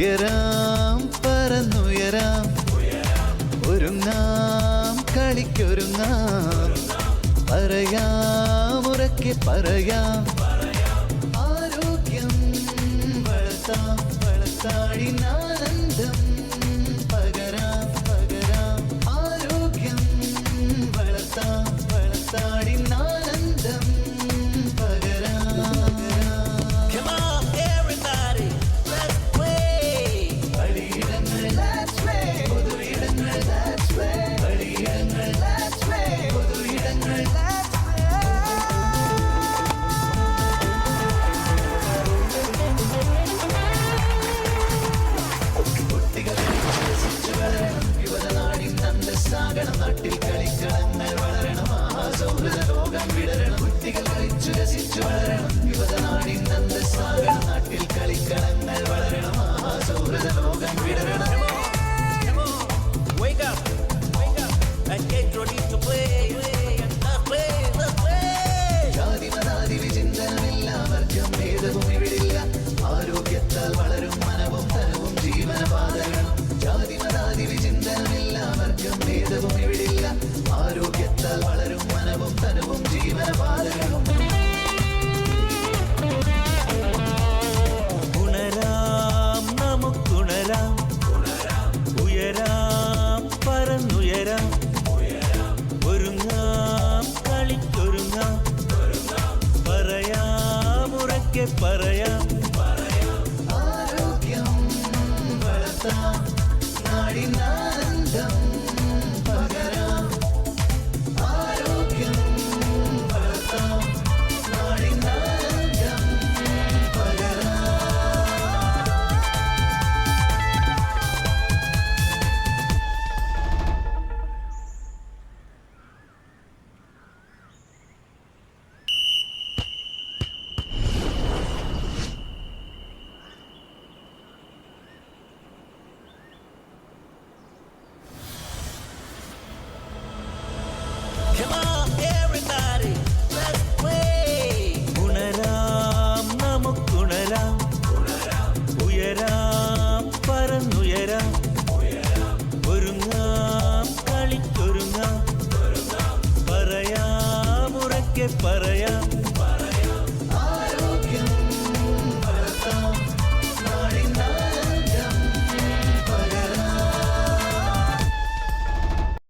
ഉയരാം പറന്നുയരാം ഒരുങ്ങാം കളിക്കൊരുങ്ങാം പറയാം ഉറക്കെ പറയാം ആരോഗ്യം വളർത്താം വളർത്താഴിനാനന്ദം പകരാം പകരാം ആരോഗ്യം വളർത്താം വളർത്താഴിനാനന്ദം നാട്ടിൽ കളിക്കളങ്ങൾ വളരണം സൗഹൃദ ലോകം വിടരണം കുട്ടികൾ കളിച്ചു രസിച്ചു വളരണം യുവതനാടിൻ അന്തസ്സാകണം നാട്ടിൽ കളിക്കളങ്ങൾ വളരണം സൗഹൃദ ലോകം വിടരണം ജാതി മതാതി വിചിന്തനമില്ല വർഗം ഭേദവും ഇവിടില്ല ആരോഗ്യത്താൽ വളരും മനവും തനവും ജീവനപാതകളും ജാതി മതാതി വിചിന്തനമില്ല വർഗം ഭേദവും ഇവിടില്ല ആരോഗ്യത്താൽ വളരും മനവും തനവും ജീവനപാതകളും ഉണരാം നമുക്കുണരാം ഉയരാം പറന്നുയരാം ഒരുങ്ങാം കളിക്കൊരുങ്ങാം പറയാം ഉറക്കെ പറയാം ആരോഗ്യം വളർത്താം നാടിനാനന്ദം പകരാം ആരോഗ്യം വളർത്താം നാടിനാനന്ദം പകരാം ഉണരാം നമുക്കുണരാം ഉയരാം പറന്നുയരാം ഒരുങ്ങാം കളിക്കൊരുങ്ങാം പറയാം ഉറക്കെ പറയാം